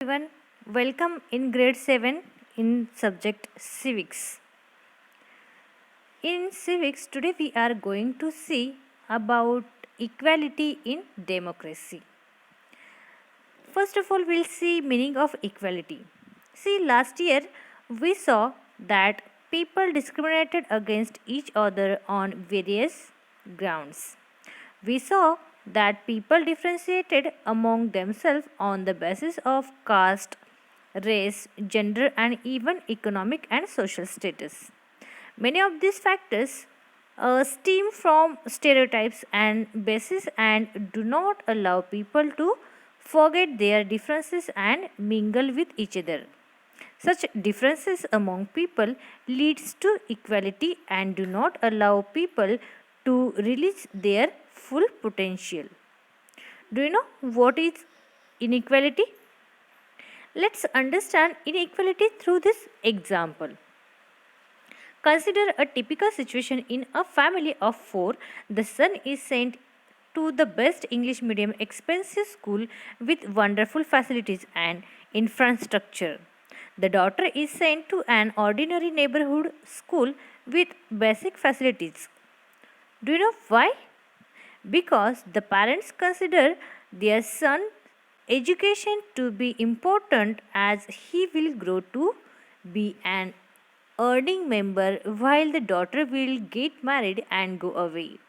Everyone, welcome in grade 7 in subject civics. In civics today we are going to see about equality in democracy. First of all we'll see meaning of equality. See, last year we saw that people discriminated against each other on various grounds. We saw that people differentiated among themselves on the basis of caste, race, gender, and even economic and social status. Many of these factors stem from stereotypes and basis and do not allow people to forget their differences and mingle with each other. Such differences among people leads to equality and do not allow people to release their full potential. Do you know what is inequality? Let's understand inequality through this example. Consider a typical situation in a family of four. The son is sent to the best English medium expensive school with wonderful facilities and infrastructure. The daughter is sent to an ordinary neighborhood school with basic facilities. Do you know why? Because the parents consider their son's education to be important as he will grow to be an earning member while the daughter will get married and go away.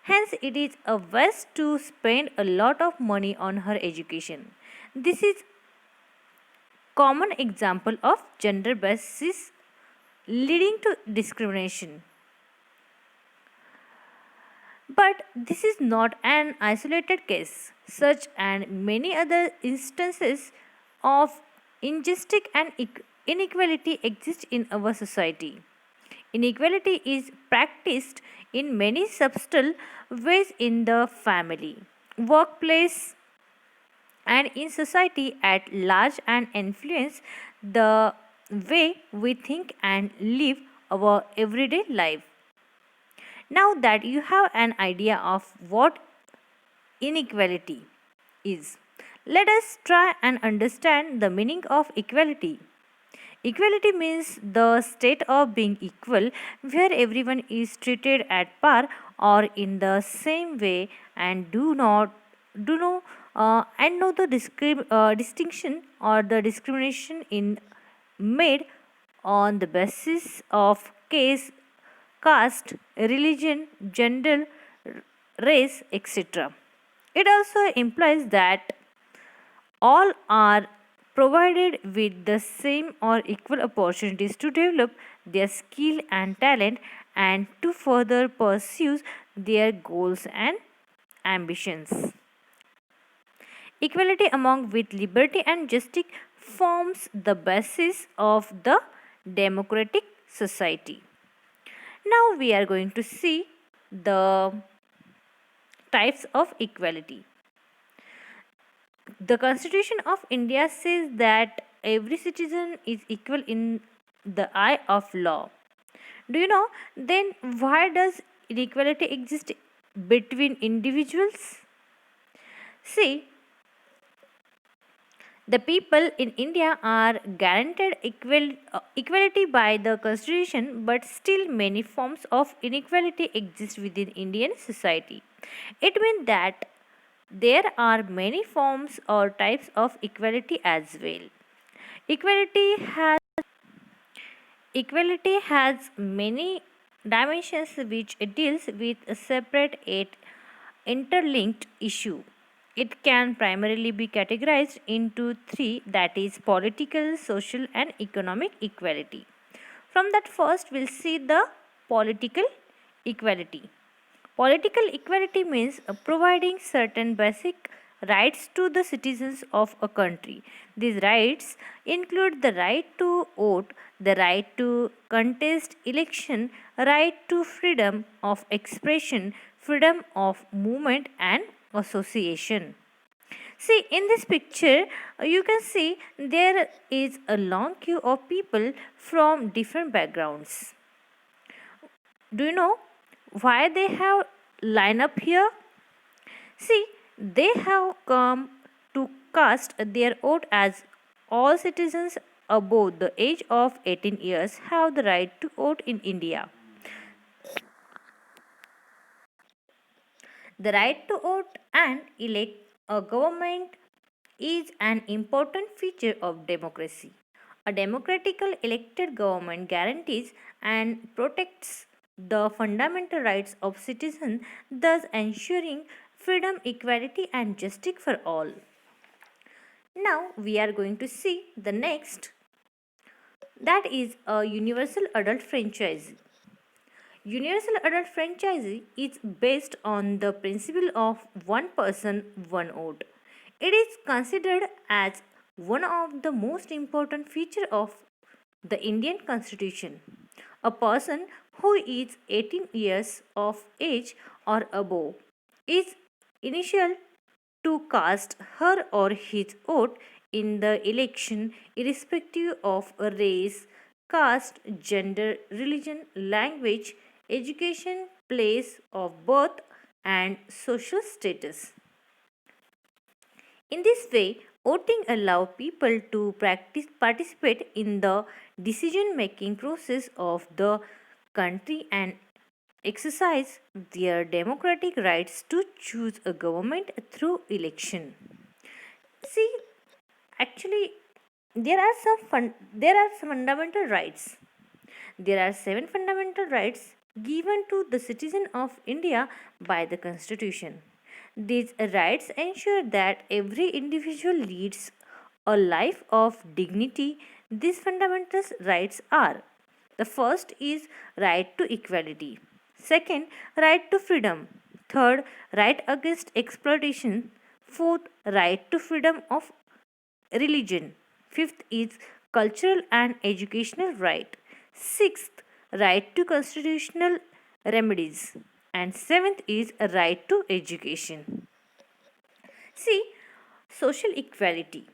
Hence, it is a waste to spend a lot of money on her education. This is common example of gender basis leading to discrimination. But this is not an isolated case. Such and many other instances of injustice and inequality exist in our society. Inequality is practiced in many subtle ways in the family, workplace, and in society at large and influence the way we think and live our everyday life. Now that you have an idea of what inequality is, let us try and understand the meaning of equality. Equality means the state of being equal where everyone is treated at par or in the same way and do know and know the distinction or the discrimination in made on the basis of caste, religion, gender, race, etc. It also implies that all are provided with the same or equal opportunities to develop their skill and talent and to further pursue their goals and ambitions. Equality among with liberty and justice forms the basis of the democratic society. Now we are going to see the types of equality. The Constitution of India says that every citizen is equal in the eye of law. Do you know then why does inequality exist between individuals? See, the people in India are guaranteed equality by the constitution, but still many forms of inequality exist within Indian society. It means that there are many forms or types of equality as well. Equality has Equality has many dimensions which deals with a separate yet interlinked issue. It can primarily be categorized into three, that is political, social and economic equality. From that first we'll see the political equality. Political equality means providing certain basic rights to the citizens of a country. These rights include the right to vote, the right to contest election, right to freedom of expression, freedom of movement and association. See, in this picture, you can see there is a long queue of people from different backgrounds. Do you know why they have line up here? See, they have come to cast their vote as All citizens above the age of 18 years have the right to vote in India. The right to vote and elect a government is an important feature of democracy. A democratically elected government guarantees and protects the fundamental rights of citizens, thus ensuring freedom, equality, and justice for all. Now we are going to see the next, that is a universal adult franchise. Universal adult franchise is based on the principle of one person, one vote. It is considered as one of the most important features of the Indian Constitution. A person who is 18 years of age or above is initial to cast her or his vote in the election irrespective of race, caste, gender, religion, language, education, place of birth, and social status. In this way, voting allows people to participate in the decision making process of the country and exercise their democratic rights to choose a government through election. See, actually, there are some fundamental rights. There are seven fundamental rights given to the citizen of India by the Constitution. These rights ensure that every individual leads a life of dignity. These fundamental rights are: the first is right to equality, second, right to freedom, third, right against exploitation, fourth, right to freedom of religion. Fifth is cultural and educational right. Sixth, right to constitutional remedies. And seventh is a right to education. See, social equality.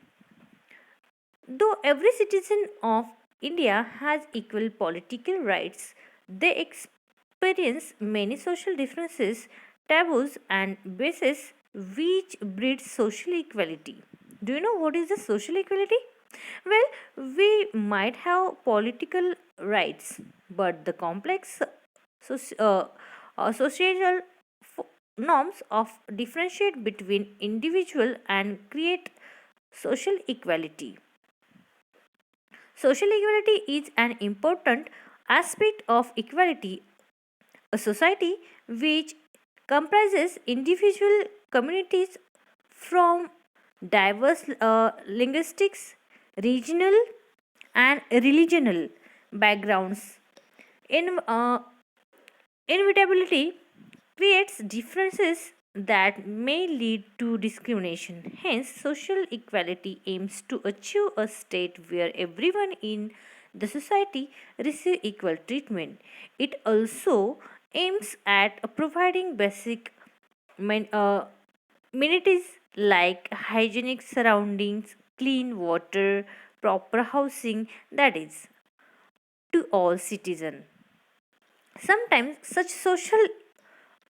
Though every citizen of India has equal political rights, they experience many social differences, taboos, and bases which breed social equality. Do you know what is the social equality? Well, we might have political rights, but the complex soci- uh, societal norms of differentiate between individual and create social equality. Social equality is an important aspect of equality. A society which comprises individual communities from diverse linguistics, regional, and religional backgrounds. Inevitability creates differences that may lead to discrimination. Hence, social equality aims to achieve a state where everyone in the society receive equal treatment. It also aims at providing basic amenities like hygienic surroundings, clean water, proper housing, that is, to all citizens. Sometimes such social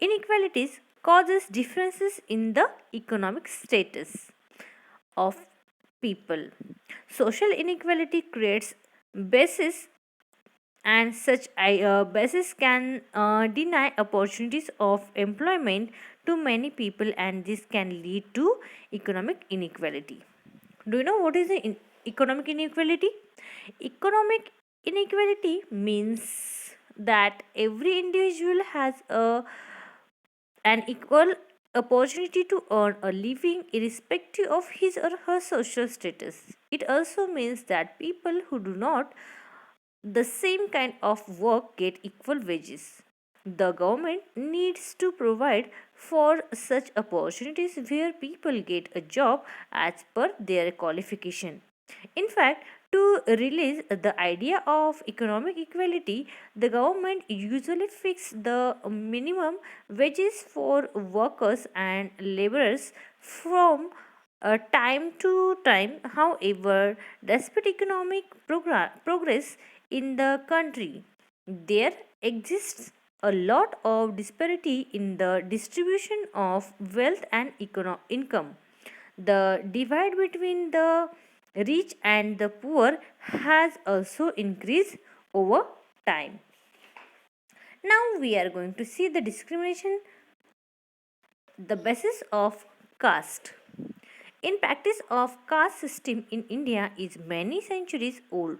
inequalities causes differences in the economic status of people. Social inequality creates basis, and such basis can deny opportunities of employment to many people, and this can lead to economic inequality. Do you know what is the economic inequality? Economic inequality means that every individual has an equal opportunity to earn a living irrespective of his or her social status. It also means that people who do not the same kind of work get equal wages. The government needs to provide for such opportunities where people get a job as per their qualification. In fact, to release the idea of economic equality, the government usually fix the minimum wages for workers and laborers from time to time. However, despite economic progress in the country, there exists a lot of disparity in the distribution of wealth and income. The divide between the rich and the poor has also increased over time. Now we are going to see the discrimination, the basis of caste. In practice of caste system in India is many centuries old.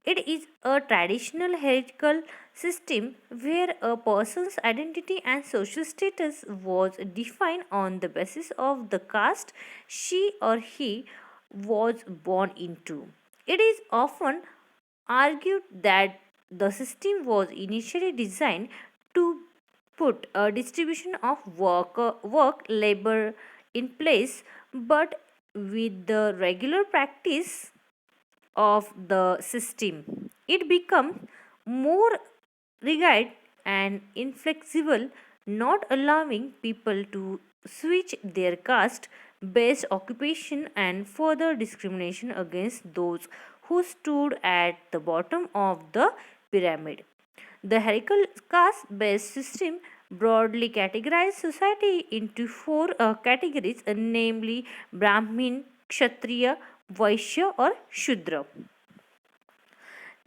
It is a traditional hierarchical system where a person's identity and social status was defined on the basis of the caste she or he was born into. It is often argued that the system was initially designed to put a distribution of work labor in place, but with the regular practice of the system, it becomes more rigid and inflexible, not allowing people to switch their caste based occupation and further discrimination against those who stood at the bottom of the pyramid. The hierarchical caste based system broadly categorized society into four categories, namely Brahmin, Kshatriya, Vaishya, or Shudra.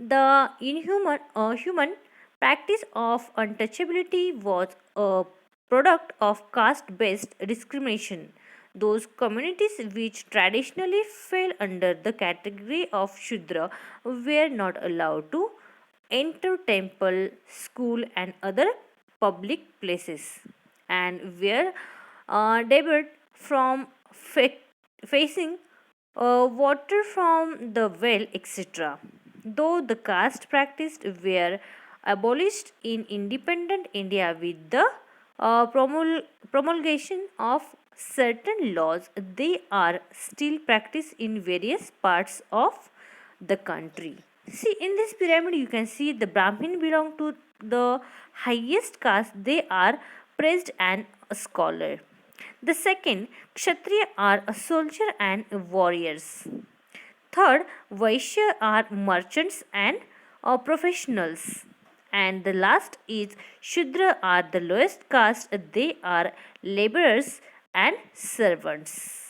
The inhuman human practice of untouchability was a product of caste based discrimination. Those communities which traditionally fell under the category of Shudra were not allowed to enter temple, school, and other public places, and were debarred from facing water from the well, etc. Though the caste practiced were abolished in independent India with the promulgation of certain laws, they are still practiced in various parts of the country. See, in this pyramid, you can see the Brahmin belong to the highest caste. They are praised and a scholar. The second, Kshatriya are a soldier and warriors. Third, Vaishya are merchants and professionals. And the last is Shudra are the lowest caste. They are laborers and servants.